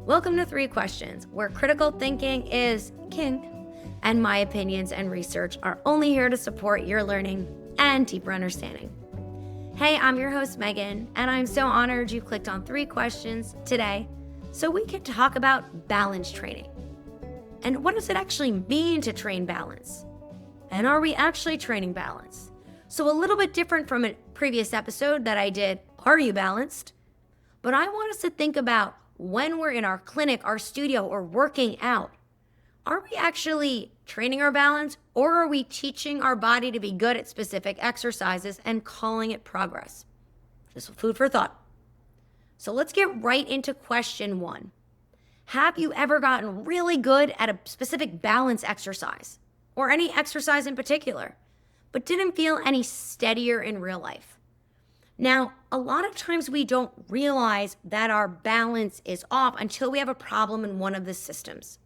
Welcome to 3 Questions, where critical thinking is king, and my opinions and research are only here to support your learning and deeper understanding. Hey, I'm your host, Meghann, and I'm so honored you clicked on 3 Questions today so we can talk about balance training. And what does it actually mean to train balance? And are we actually training balance? So a little bit different from a previous episode that I did, Are You Balanced? But I want us to think about when we're in our clinic, our studio, or working out, are we actually training our balance, or are we teaching our body to be good at specific exercises and calling it progress? Just food for thought. So let's get right into question 1. Have you ever gotten really good at a specific balance exercise, or any exercise in particular, but didn't feel any steadier in real life? Now, a lot of times we don't realize that our balance is off until we have a problem in one of the systems.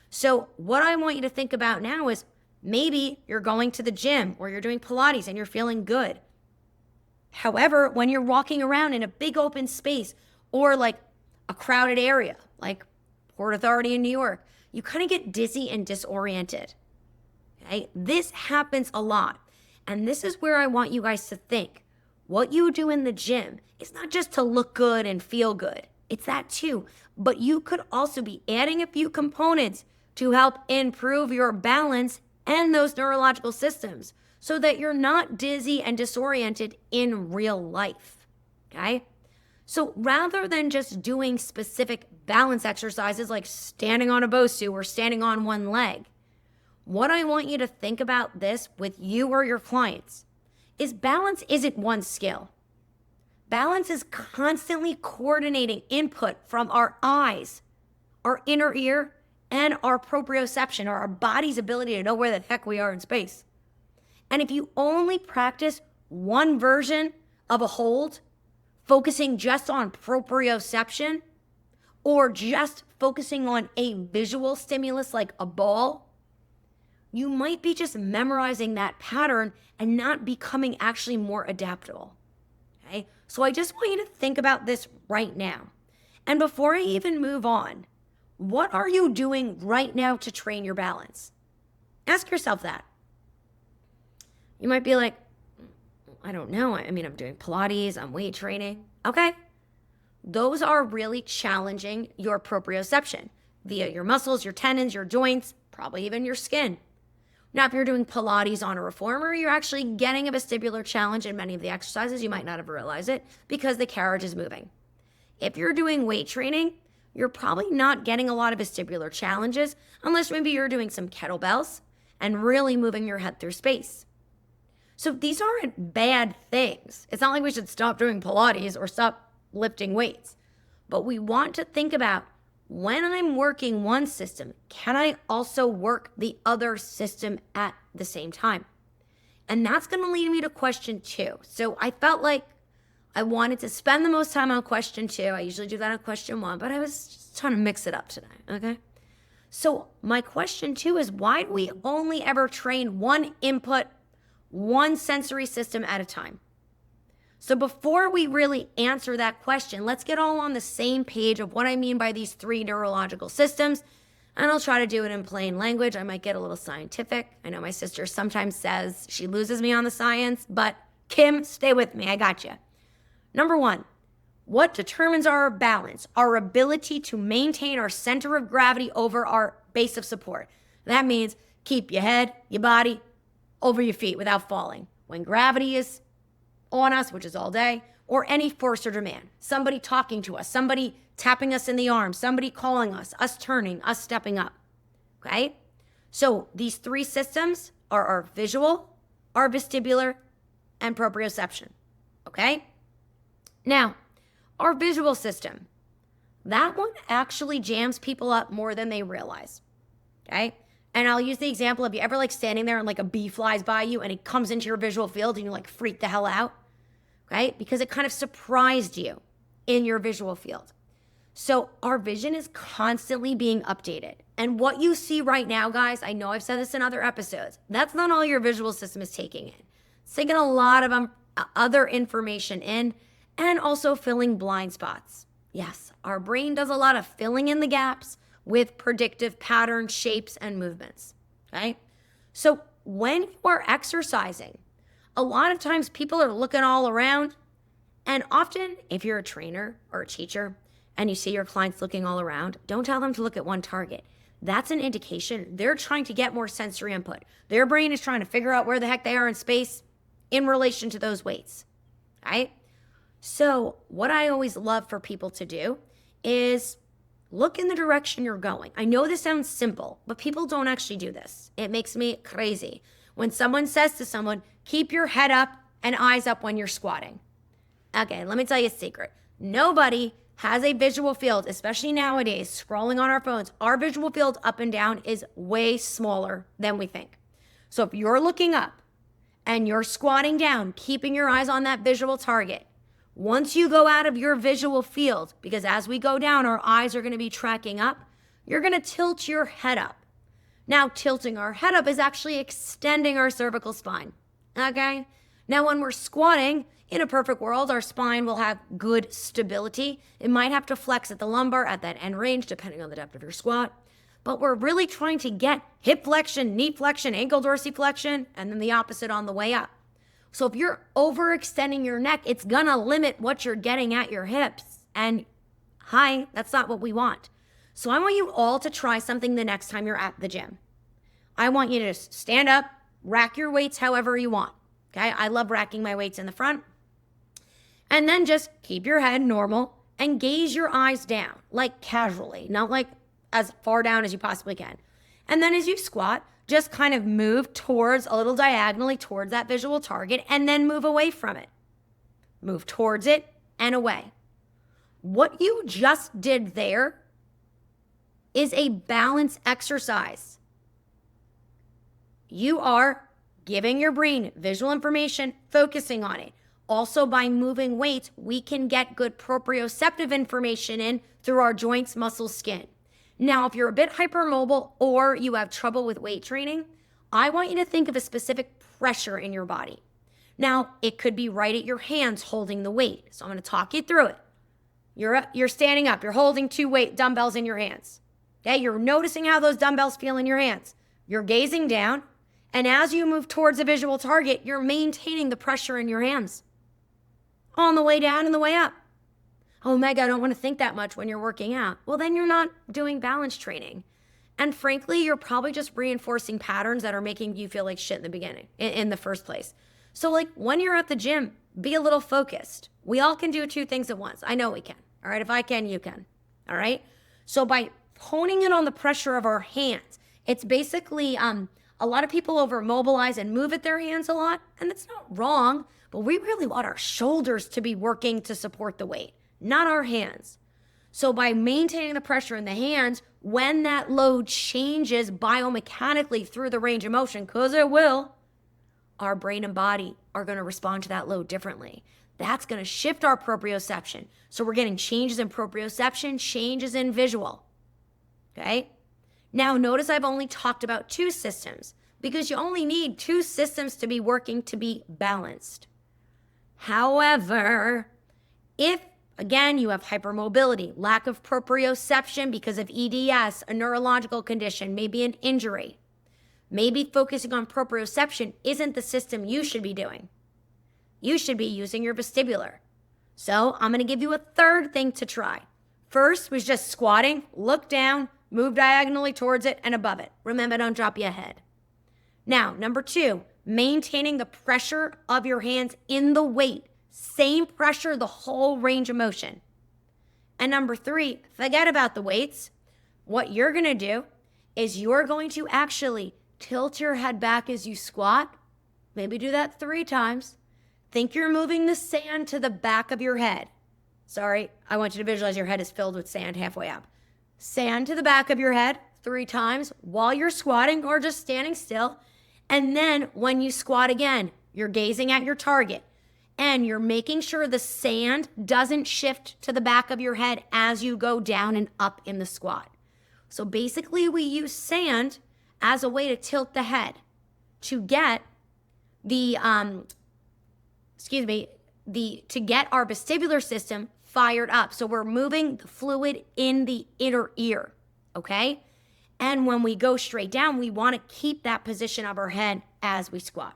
So what I want you to think about now is maybe you're going to the gym or you're doing Pilates and you're feeling good. However, when you're walking around in a big open space or like a crowded area, like Port Authority in New York, you kind of get dizzy and disoriented. Okay? This happens a lot. And this is where I want you guys to think. What you do in the gym is not just to look good and feel good. It's that too. But you could also be adding a few components to help improve your balance and those neurological systems so that you're not dizzy and disoriented in real life. Okay? So rather than just doing specific balance exercises like standing on a Bosu or standing on one leg, what I want you to think about this with you or your clients is balance isn't one skill. Balance is constantly coordinating input from our eyes, our inner ear, and our proprioception, or our body's ability to know where the heck we are in space. And if you only practice one version of a hold, focusing just on proprioception, or just focusing on a visual stimulus like a ball, you might be just memorizing that pattern and not becoming actually more adaptable. Okay? So I just want you to think about this right now. And before I even move on, what are you doing right now to train your balance? Ask yourself that. You might be like, I don't know. I'm doing Pilates, I'm weight training. Okay. Those are really challenging your proprioception via your muscles, your tendons, your joints, probably even your skin. Now, if you're doing Pilates on a reformer, you're actually getting a vestibular challenge in many of the exercises. You might not have realized it because the carriage is moving. If you're doing weight training, you're probably not getting a lot of vestibular challenges unless maybe you're doing some kettlebells and really moving your head through space. So these aren't bad things. It's not like we should stop doing Pilates or stop lifting weights. But we want to think about, when I'm working one system, can I also work the other system at the same time? And that's going to lead me to question 2. So I felt like I wanted to spend the most time on question 2. I usually do that on question 1, but I was just trying to mix it up today, okay? So my question 2 is, why do we only ever train one input, one sensory system at a time? So before we really answer that question, let's get all on the same page of what I mean by these 3 neurological systems. And I'll try to do it in plain language. I might get a little scientific. I know my sister sometimes says she loses me on the science, but Kim, stay with me. I got you. Number 1, what determines our balance? Our ability to maintain our center of gravity over our base of support. That means keep your head, your body over your feet without falling. When gravity is on us, which is all day, or any force or demand, somebody talking to us, somebody tapping us in the arm, somebody calling us turning, us stepping up, okay? So these 3 systems are our visual, our vestibular, and proprioception, okay? Now, our visual system, that one actually jams people up more than they realize, okay? And I'll use the example of, you ever like standing there and like a bee flies by you and it comes into your visual field and you like freak the hell out, right? Because it kind of surprised you in your visual field. So our vision is constantly being updated. And what you see right now, guys, I know I've said this in other episodes, that's not all your visual system is taking in. It's taking a lot of other information in, and also filling blind spots. Yes, Our brain does a lot of filling in the gaps with predictive patterns, shapes, and movements, okay? So when you are exercising, a lot of times people are looking all around, and often if you're a trainer or a teacher and you see your clients looking all around, don't tell them to look at one target. That's an indication they're trying to get more sensory input. Their brain is trying to figure out where the heck they are in space in relation to those weights, right? So what I always love for people to do is look in the direction you're going. I know this sounds simple, but people don't actually do this. It makes me crazy when someone says to someone, keep your head up and eyes up when you're squatting. Okay, let me tell you a secret. Nobody has a visual field, especially nowadays, scrolling on our phones. Our visual field up and down is way smaller than we think. So if you're looking up and you're squatting down, keeping your eyes on that visual target, once you go out of your visual field, because as we go down, our eyes are going to be tracking up, you're going to tilt your head up. Now, tilting our head up is actually extending our cervical spine, okay? Now, when we're squatting, in a perfect world, our spine will have good stability. It might have to flex at the lumbar, at that end range, depending on the depth of your squat. But we're really trying to get hip flexion, knee flexion, ankle dorsiflexion, and then the opposite on the way up. So if you're overextending your neck, it's gonna limit what you're getting at your hips. And hi, that's not what we want. So I want you all to try something the next time you're at the gym. I want you to just stand up, rack your weights however you want. Okay, I love racking my weights in the front. And then just keep your head normal and gaze your eyes down, like casually, not like as far down as you possibly can. And then as you squat, just kind of move towards, a little diagonally towards that visual target, and then move away from it. Move towards it and away. What you just did there is a balance exercise. You are giving your brain visual information, focusing on it. Also, by moving weights, we can get good proprioceptive information in through our joints, muscles, skin. Now, if you're a bit hypermobile or you have trouble with weight training, I want you to think of a specific pressure in your body. Now, it could be right at your hands holding the weight. So I'm going to talk you through it. You're standing up. You're holding 2 weight dumbbells in your hands. Okay, you're noticing how those dumbbells feel in your hands. You're gazing down, and as you move towards a visual target, you're maintaining the pressure in your hands on the way down and the way up. Oh, Meg, I don't want to think that much when you're working out. Well, then you're not doing balance training. And frankly, you're probably just reinforcing patterns that are making you feel like shit in the beginning, in the first place. So like when you're at the gym, be a little focused. We all can do 2 things at once. I know we can. All right. If I can, you can. All right. So by honing in on the pressure of our hands, it's basically, a lot of people over mobilize and move at their hands a lot. And it's not wrong, but we really want our shoulders to be working to support the weight, not our hands. So by maintaining the pressure in the hands, when that load changes biomechanically through the range of motion, because it will, our brain and body are going to respond to that load differently. That's going to shift our proprioception. So we're getting changes in proprioception, changes in visual. Okay? Now notice I've only talked about 2 systems because you only need 2 systems to be working to be balanced. However, if again, you have hypermobility, lack of proprioception because of EDS, a neurological condition, maybe an injury. Maybe focusing on proprioception isn't the system you should be doing. You should be using your vestibular. So I'm going to give you a 3rd thing to try. First was just squatting, look down, move diagonally towards it and above it. Remember, don't drop your head. Now, number 2, maintaining the pressure of your hands in the weight. Same pressure, the whole range of motion. And number 3, forget about the weights. What you're going to do is you're going to actually tilt your head back as you squat. Maybe do that 3 times. Think you're moving the sand to the back of your head. Sorry, I want you to visualize your head is filled with sand halfway up. Sand to the back of your head 3 times while you're squatting or just standing still. And then when you squat again, you're gazing at your target. And you're making sure the sand doesn't shift to the back of your head as you go down and up in the squat. So basically we use sand as a way to tilt the head to get to get our vestibular system fired up. So we're moving the fluid in the inner ear, okay? And when we go straight down, we want to keep that position of our head as we squat.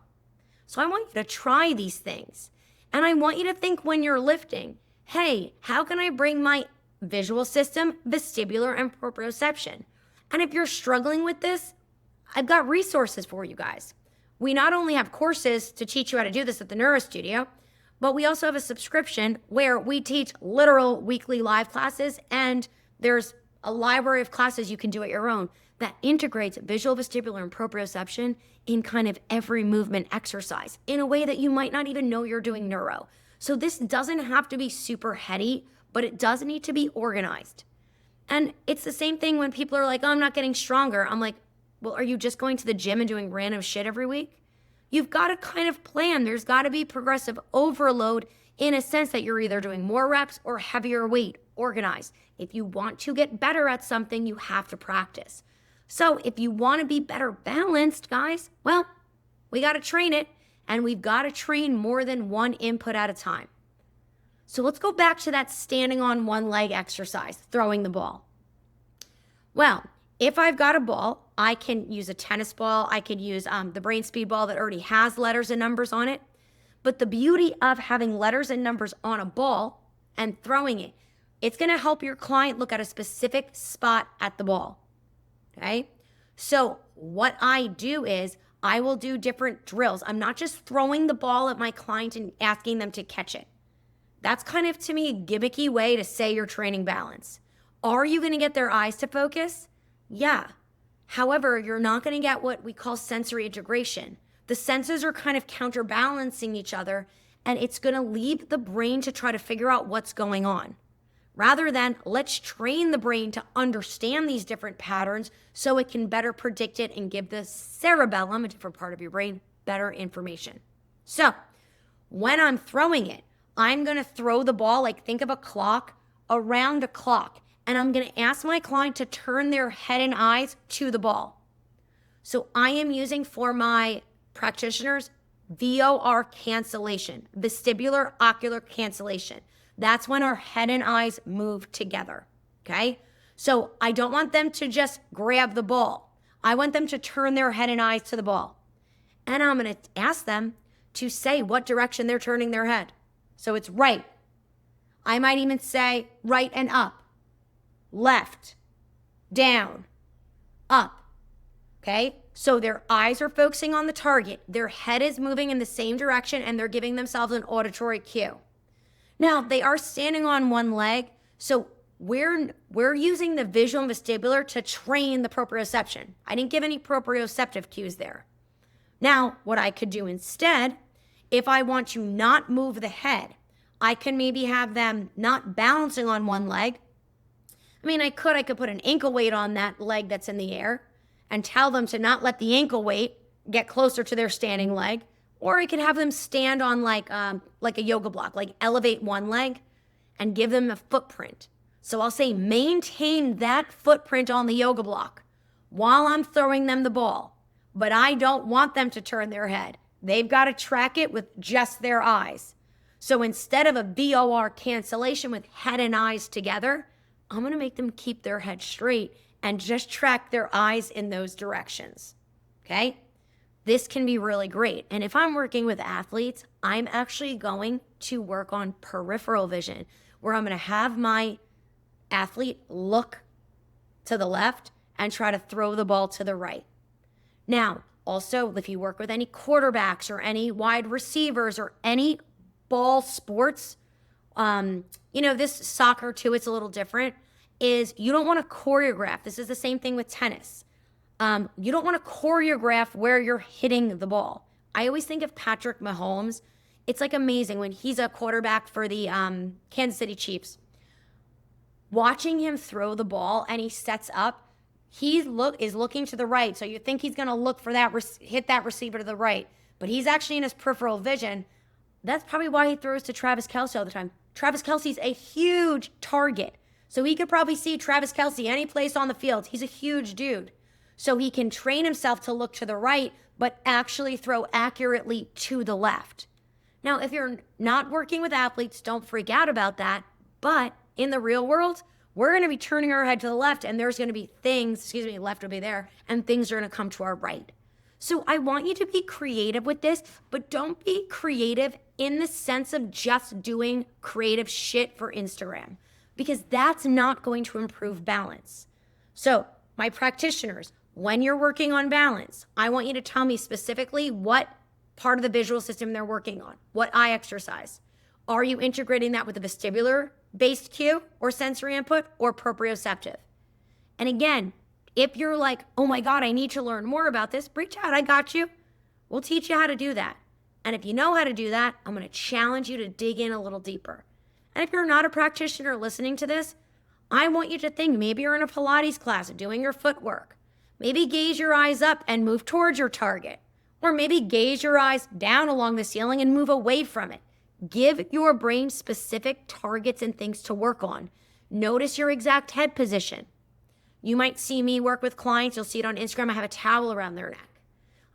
So I want you to try these things. And I want you to think when you're lifting, hey, how can I bring my visual system, vestibular, and proprioception? And if you're struggling with this, I've got resources for you guys. We not only have courses to teach you how to do this at the Neuro Studio, but we also have a subscription where we teach literal weekly live classes, and there's a library of classes you can do at your own that integrates visual, vestibular, and proprioception in kind of every movement exercise in a way that you might not even know you're doing neuro. So this doesn't have to be super heady, but it does need to be organized. And it's the same thing when people are like, oh, I'm not getting stronger. I'm like, well, are you just going to the gym and doing random shit every week? You've got to kind of plan. There's got to be progressive overload in a sense that you're either doing more reps or heavier weight, organized. If you want to get better at something, you have to practice. So if you want to be better balanced, guys, well, we got to train it, and we've got to train more than one input at a time. So let's go back to that standing on one leg exercise, throwing the ball. Well, if I've got a ball, I can use a tennis ball. I could use the brain speed ball that already has letters and numbers on it. But the beauty of having letters and numbers on a ball and throwing it, it's going to help your client look at a specific spot at the ball. Okay? So what I do is I will do different drills. I'm not just throwing the ball at my client and asking them to catch it. That's kind of, to me, a gimmicky way to say you're training balance. Are you going to get their eyes to focus? Yeah. However, you're not going to get what we call sensory integration. The senses are kind of counterbalancing each other, and it's going to leave the brain to try to figure out what's going on. Rather than let's train the brain to understand these different patterns so it can better predict it and give the cerebellum, a different part of your brain, better information. So when I'm throwing it, I'm going to throw the ball, like think of a clock, around a clock. And I'm going to ask my client to turn their head and eyes to the ball. So I am using for my practitioners VOR cancellation, vestibular ocular cancellation. That's when our head and eyes move together, okay? So I don't want them to just grab the ball. I want them to turn their head and eyes to the ball. And I'm going to ask them to say what direction they're turning their head. So it's right. I might even say right and up, left, down, up, okay? So their eyes are focusing on the target. Their head is moving in the same direction, and they're giving themselves an auditory cue. Now, they are standing on one leg, so we're using the visual and vestibular to train the proprioception. I didn't give any proprioceptive cues there. Now, what I could do instead, if I want to not move the head, I can maybe have them not balancing on one leg. I mean, I could put an ankle weight on that leg that's in the air and tell them to not let the ankle weight get closer to their standing leg. Or I could have them stand on like a yoga block, like elevate one leg and give them a footprint. So I'll say maintain that footprint on the yoga block while I'm throwing them the ball. But I don't want them to turn their head. They've got to track it with just their eyes. So instead of a VOR cancellation with head and eyes together, I'm going to make them keep their head straight and just track their eyes in those directions, okay? This can be really great. And if I'm working with athletes, I'm actually going to work on peripheral vision, where I'm going to have my athlete look to the left and try to throw the ball to the right. Now, also, if you work with any quarterbacks or any wide receivers or any ball sports, this soccer too, it's a little different, is you don't want to choreograph. This is the same thing with tennis. You don't want to choreograph where you're hitting the ball. I always think of Patrick Mahomes. It's like amazing when he's a quarterback for the Kansas City Chiefs. Watching him throw the ball and he sets up, he is looking to the right. So you think he's going to look for that, hit that receiver to the right. But he's actually in his peripheral vision. That's probably why he throws to Travis Kelce all the time. Travis Kelce's a huge target. So he could probably see Travis Kelce any place on the field. He's a huge dude. So he can train himself to look to the right, but actually throw accurately to the left. Now, if you're not working with athletes, don't freak out about that. But in the real world, we're going to be turning our head to the left, and there's going to be things, left will be there, and things are going to come to our right. So I want you to be creative with this, but don't be creative in the sense of just doing creative shit for Instagram, because that's not going to improve balance. So my practitioners, when you're working on balance, I want you to tell me specifically what part of the visual system they're working on, what eye exercise. Are you integrating that with a vestibular-based cue or sensory input or proprioceptive? And again, if you're like, oh my God, I need to learn more about this, reach out, I got you. We'll teach you how to do that. And if you know how to do that, I'm going to challenge you to dig in a little deeper. And if you're not a practitioner listening to this, I want you to think maybe you're in a Pilates class doing your footwork. Maybe gaze your eyes up and move towards your target. Or maybe gaze your eyes down along the ceiling and move away from it. Give your brain specific targets and things to work on. Notice your exact head position. You might see me work with clients. You'll see it on Instagram. I have a towel around their neck.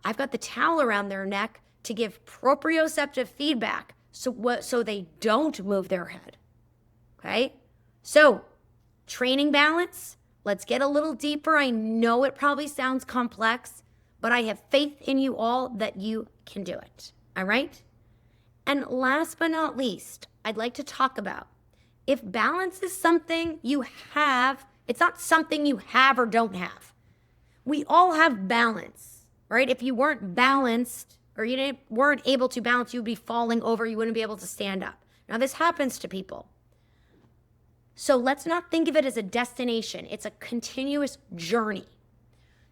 I've got the towel around their neck to give proprioceptive feedback so they don't move their head. Okay? So, training balance. Let's get a little deeper. I know it probably sounds complex, but I have faith in you all that you can do it. All right? And last but not least, I'd like to talk about if balance is something you have, it's not something you have or don't have. We all have balance, right? If you weren't balanced or you weren't able to balance, you'd be falling over. You wouldn't be able to stand up. Now, this happens to people. So let's not think of it as a destination. It's a continuous journey.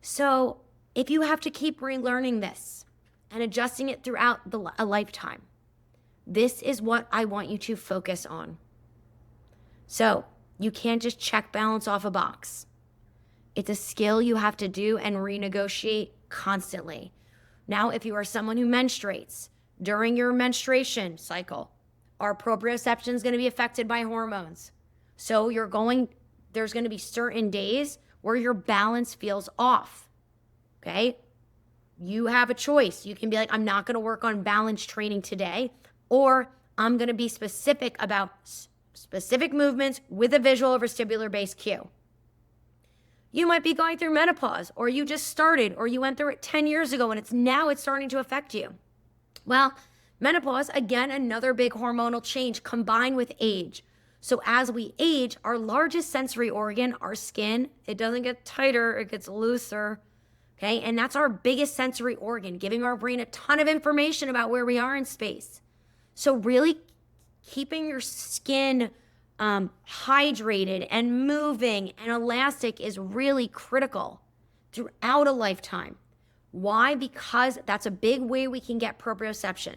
So if you have to keep relearning this and adjusting it throughout a lifetime, this is what I want you to focus on. So you can't just check balance off a box. It's a skill you have to do and renegotiate constantly. Now, if you are someone who menstruates, during your menstruation cycle, our proprioception is going to be affected by hormones. So there's going to be certain days where your balance feels off, okay? You have a choice. You can be like, I'm not going to work on balance training today, or I'm going to be specific about specific movements with a visual or vestibular-based cue. You might be going through menopause, or you just started, or you went through it 10 years ago and it's starting to affect you. Well, menopause, again, another big hormonal change combined with age. So as we age, our largest sensory organ, our skin, it doesn't get tighter, it gets looser, okay? And that's our biggest sensory organ, giving our brain a ton of information about where we are in space. So really keeping your skin hydrated and moving and elastic is really critical throughout a lifetime. Why? Because that's a big way we can get proprioception.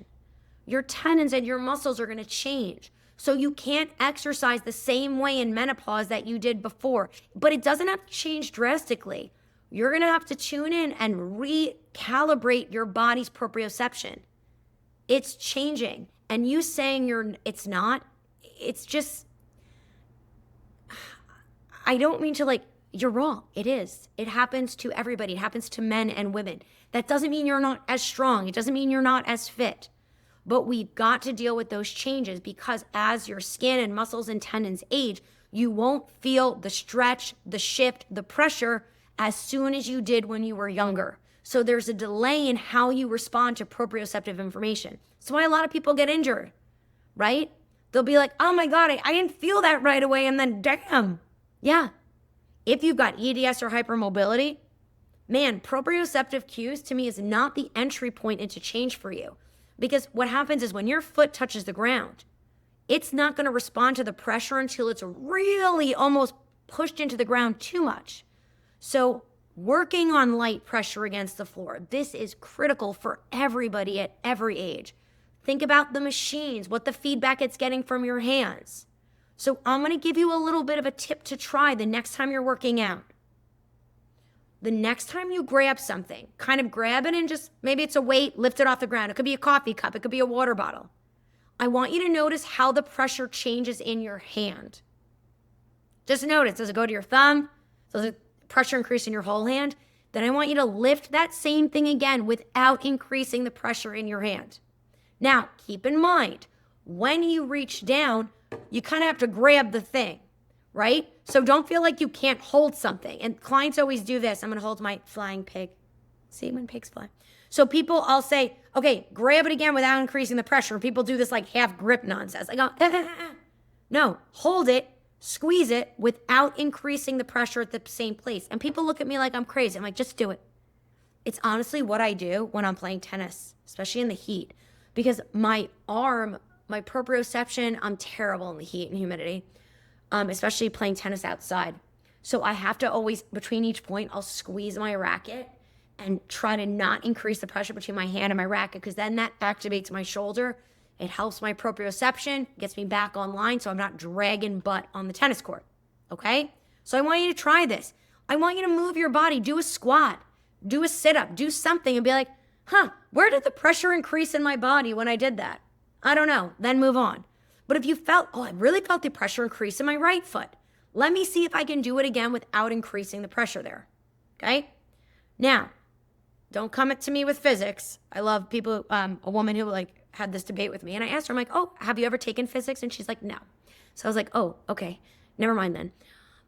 Your tendons and your muscles are going to change. So you can't exercise the same way in menopause that you did before, but it doesn't have to change drastically. You're going to have to tune in and recalibrate your body's proprioception. It's changing. And you saying it's not, it's just, I don't mean to you're wrong. It is. It happens to everybody. It happens to men and women. That doesn't mean you're not as strong. It doesn't mean you're not as fit. But we've got to deal with those changes, because as your skin and muscles and tendons age, you won't feel the stretch, the shift, the pressure as soon as you did when you were younger. So there's a delay in how you respond to proprioceptive information. That's why a lot of people get injured, right? They'll be like, oh my God, I didn't feel that right away. And then damn. Yeah. If you've got EDS or hypermobility, man, proprioceptive cues to me is not the entry point into change for you. Because what happens is when your foot touches the ground, it's not going to respond to the pressure until it's really almost pushed into the ground too much. So working on light pressure against the floor, this is critical for everybody at every age. Think about the machines, what the feedback it's getting from your hands. So I'm going to give you a little bit of a tip to try the next time you're working out. The next time you grab something, kind of grab it and just, maybe it's a weight, lift it off the ground. It could be a coffee cup. It could be a water bottle. I want you to notice how the pressure changes in your hand. Just notice, does it go to your thumb? Does the pressure increase in your whole hand? Then I want you to lift that same thing again without increasing the pressure in your hand. Now, keep in mind, when you reach down, you kind of have to grab the thing, right? So don't feel like you can't hold something. And clients always do this. I'm going to hold my flying pig. See when pigs fly? So people, I'll say, okay, grab it again without increasing the pressure. People do this like half grip nonsense. I go, no, hold it, squeeze it without increasing the pressure at the same place. And people look at me like I'm crazy. I'm like, just do it. It's honestly what I do when I'm playing tennis, especially in the heat, because my arm, my proprioception, I'm terrible in the heat and humidity, especially playing tennis outside. So I have to always, between each point, I'll squeeze my racket and try to not increase the pressure between my hand and my racket, because then that activates my shoulder. It helps my proprioception, gets me back online so I'm not dragging butt on the tennis court, okay? So I want you to try this. I want you to move your body, do a squat, do a sit-up, do something and be like, where did the pressure increase in my body when I did that? I don't know, then move on. But if you felt, I really felt the pressure increase in my right foot, let me see if I can do it again without increasing the pressure there, okay? Now, don't come to me with physics. I love people, a woman who had this debate with me, and I asked her, I'm like, have you ever taken physics? And she's like, no. So I was like, okay, never mind then.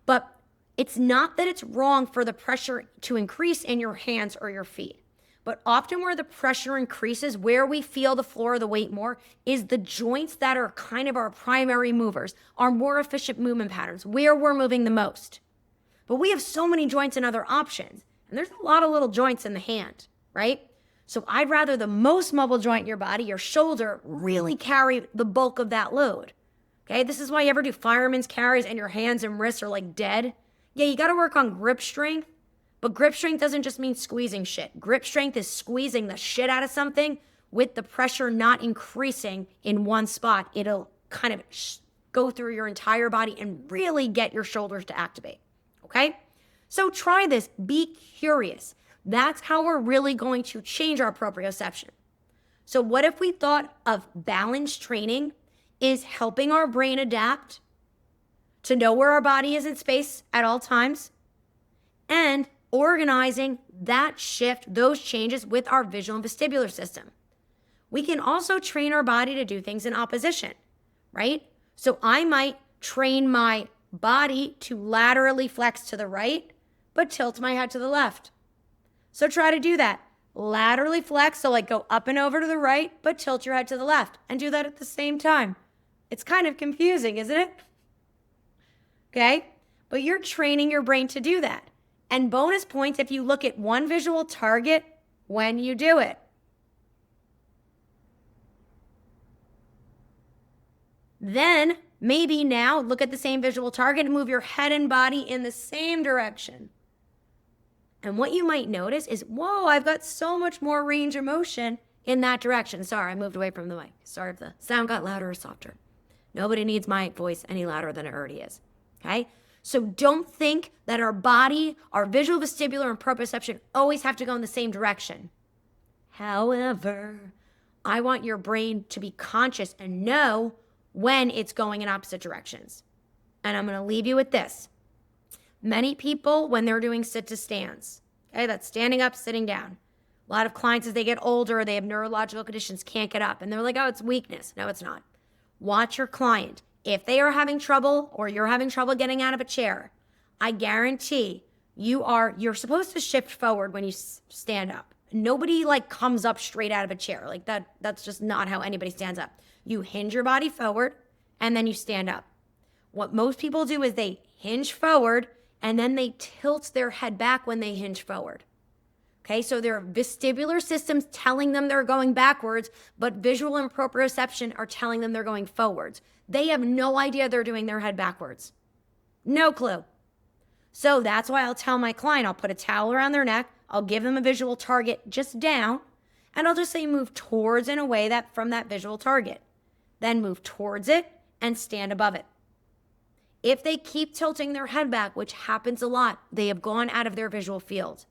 But it's not that it's wrong for the pressure to increase in your hands or your feet. But often where the pressure increases, where we feel the floor or the weight more, is the joints that are kind of our primary movers, our more efficient movement patterns, where we're moving the most. But we have so many joints and other options. And there's a lot of little joints in the hand, right? So I'd rather the most mobile joint in your body, your shoulder, really carry the bulk of that load. Okay, this is why you ever do fireman's carries and your hands and wrists are like dead. Yeah, you got to work on grip strength, but grip strength doesn't just mean squeezing shit. Grip strength is squeezing the shit out of something with the pressure not increasing in one spot. It'll kind of go through your entire body and really get your shoulders to activate, okay? So try this, be curious. That's how we're really going to change our proprioception. So what if we thought of balance training is helping our brain adapt to know where our body is in space at all times and organizing that shift, those changes with our visual and vestibular system. We can also train our body to do things in opposition, right? So I might train my body to laterally flex to the right, but tilt my head to the left. So try to do that. Laterally flex, so go up and over to the right, but tilt your head to the left, and do that at the same time. It's kind of confusing, isn't it? Okay? But you're training your brain to do that. And bonus points if you look at one visual target when you do it. Then, maybe now, look at the same visual target and move your head and body in the same direction. And what you might notice is, whoa, I've got so much more range of motion in that direction. Sorry, I moved away from the mic. Sorry if the sound got louder or softer. Nobody needs my voice any louder than it already is, okay? So don't think that our body, our visual, vestibular, and proprioception always have to go in the same direction. However, I want your brain to be conscious and know when it's going in opposite directions. And I'm going to leave you with this. Many people, when they're doing sit to stands, okay, that's standing up, sitting down. A lot of clients, as they get older, they have neurological conditions, can't get up. And they're like, it's weakness. No, it's not. Watch your client. If they are having trouble or you're having trouble getting out of a chair, I guarantee you're supposed to shift forward when you stand up. Nobody comes up straight out of a chair. That's just not how anybody stands up. You hinge your body forward and then you stand up. What most people do is they hinge forward and then they tilt their head back when they hinge forward. Okay, so their vestibular system's telling them they're going backwards, but visual and proprioception are telling them they're going forwards. They have no idea they're doing their head backwards. No clue. So that's why I'll tell my client, I'll put a towel around their neck, I'll give them a visual target just down, and I'll just say move towards and away from that visual target. Then move towards it and stand above it. If they keep tilting their head back, which happens a lot, they have gone out of their visual field.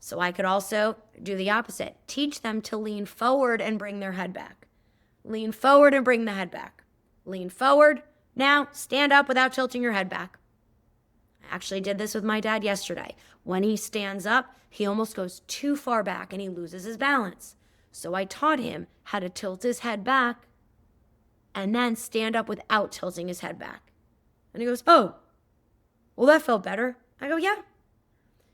So I could also do the opposite. Teach them to lean forward and bring their head back. Lean forward and bring the head back. Lean forward. Now stand up without tilting your head back. I actually did this with my dad yesterday. When he stands up, he almost goes too far back and he loses his balance. So I taught him how to tilt his head back and then stand up without tilting his head back. And he goes, oh, well, that felt better. I go, yeah.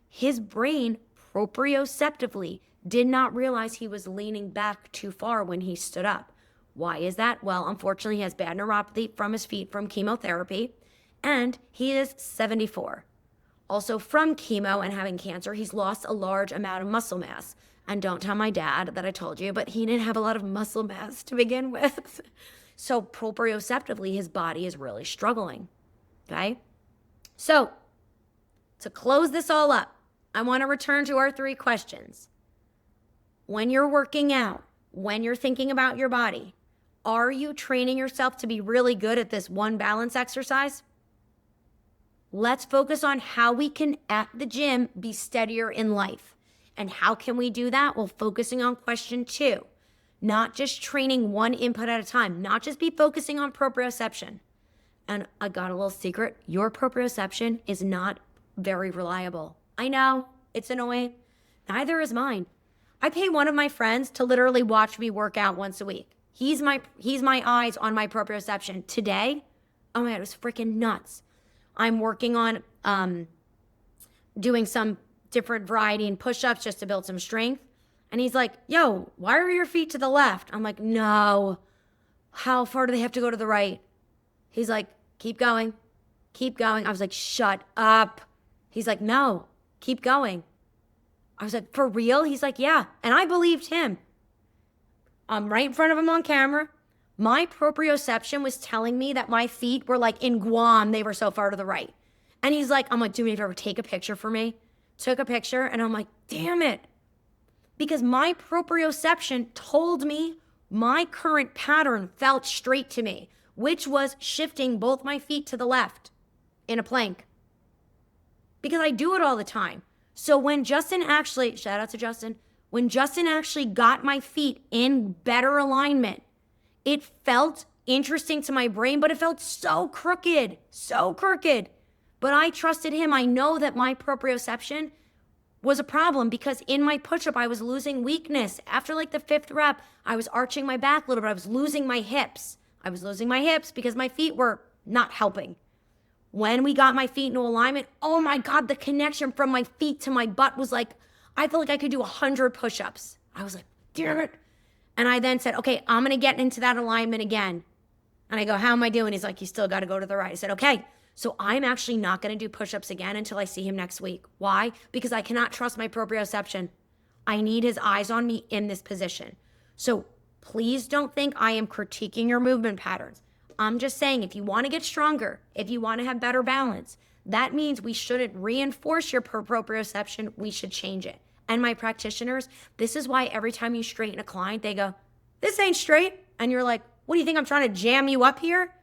His brain proprioceptively did not realize he was leaning back too far when he stood up. Why is that? Well, unfortunately, he has bad neuropathy from his feet from chemotherapy, and he is 74. Also, from chemo and having cancer, he's lost a large amount of muscle mass. And don't tell my dad that I told you, but he didn't have a lot of muscle mass to begin with. So proprioceptively, his body is really struggling, okay? So to close this all up, I want to return to our 3 questions. When you're working out, when you're thinking about your body, are you training yourself to be really good at this one balance exercise? Let's focus on how we can, at the gym, be steadier in life. And how can we do that? Well, focusing on question 2, not just training one input at a time, not just be focusing on proprioception. And I got a little secret. Your proprioception is not very reliable. I know, it's annoying. Neither is mine. I pay one of my friends to literally watch me work out once a week. He's my eyes on my proprioception. Today, oh my God, it was freaking nuts. I'm working on doing some different variety and push-ups just to build some strength. And he's like, yo, why are your feet to the left? I'm like, no. How far do they have to go to the right? He's like, keep going. Keep going. I was like, shut up. He's like, no, keep going. I was like, for real? He's like, yeah. And I believed him. I'm right in front of him on camera. My proprioception was telling me that my feet were like in Guam. They were so far to the right. And he's like, I'm like, do me a favor, take a picture for me. Took a picture and I'm like, damn it. Because my proprioception told me my current pattern felt straight to me, which was shifting both my feet to the left in a plank. Because I do it all the time. So when Justin actually, shout out to Justin, when Justin actually got my feet in better alignment, it felt interesting to my brain, but it felt so crooked. But I trusted him. I know that my proprioception was a problem because in my push-up, I was losing weakness. After like the 5th rep, I was arching my back a little bit. I was losing my hips. Because my feet were not helping. When we got my feet into alignment, oh my God, the connection from my feet to my butt was like, I felt like I could do 100 push-ups. I was like, damn it. And I then said, okay, I'm going to get into that alignment again. And I go, how am I doing? He's like, you still got to go to the right. I said, okay. So I'm actually not going to do push-ups again until I see him next week. Why? Because I cannot trust my proprioception. I need his eyes on me in this position. So please don't think I am critiquing your movement patterns. I'm just saying if you want to get stronger, if you want to have better balance, that means we shouldn't reinforce your proprioception. We should change it. And my practitioners, this is why every time you straighten a client, they go, this ain't straight. And you're like, what do you think? I'm trying to jam you up here?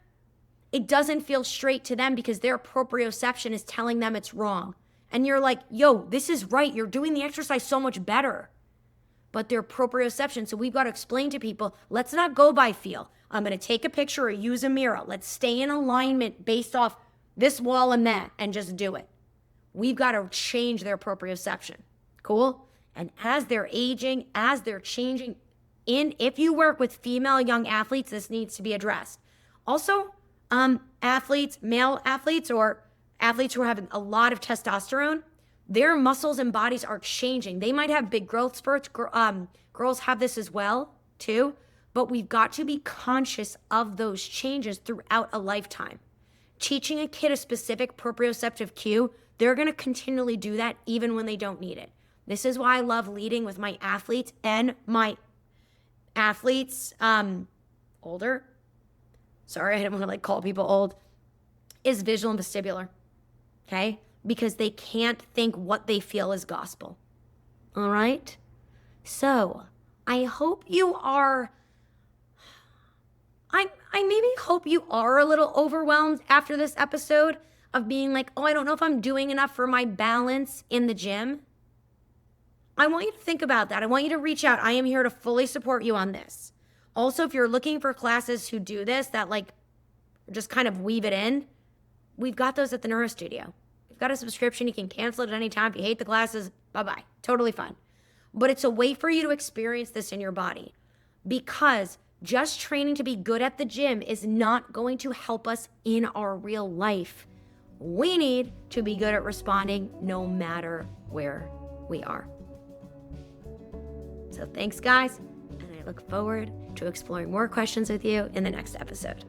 It doesn't feel straight to them because their proprioception is telling them it's wrong. And you're like, yo, this is right. You're doing the exercise so much better. But their proprioception, so we've got to explain to people, let's not go by feel. I'm going to take a picture or use a mirror. Let's stay in alignment based off this wall and that and just do it. We've got to change their proprioception. Cool? And as they're aging, as they're changing, if you work with female young athletes, this needs to be addressed. Also, athletes, male athletes or athletes who are having a lot of testosterone, their muscles and bodies are changing. They might have big growth spurts. Girls have this as well, too. But we've got to be conscious of those changes throughout a lifetime. Teaching a kid a specific proprioceptive cue, they're going to continually do that even when they don't need it. This is why I love leading with my athletes and my athletes, older. Sorry, I didn't want to call people old. Is visual and vestibular, okay? Because they can't think what they feel is gospel. All right? So I hope you are, I maybe hope you are a little overwhelmed after this episode of being like, oh, I don't know if I'm doing enough for my balance in the gym. I want you to think about that. I want you to reach out. I am here to fully support you on this. Also, if you're looking for classes who do this, that just kind of weave it in, we've got those at the Neuro Studio. We've got a subscription. You can cancel it at any time. If you hate the classes, bye-bye. Totally fun. But it's a way for you to experience this in your body because Just training to be good at the gym is not going to help us in our real life. We need to be good at responding no matter where we are. So thanks, guys, and I look forward to exploring more questions with you in the next episode.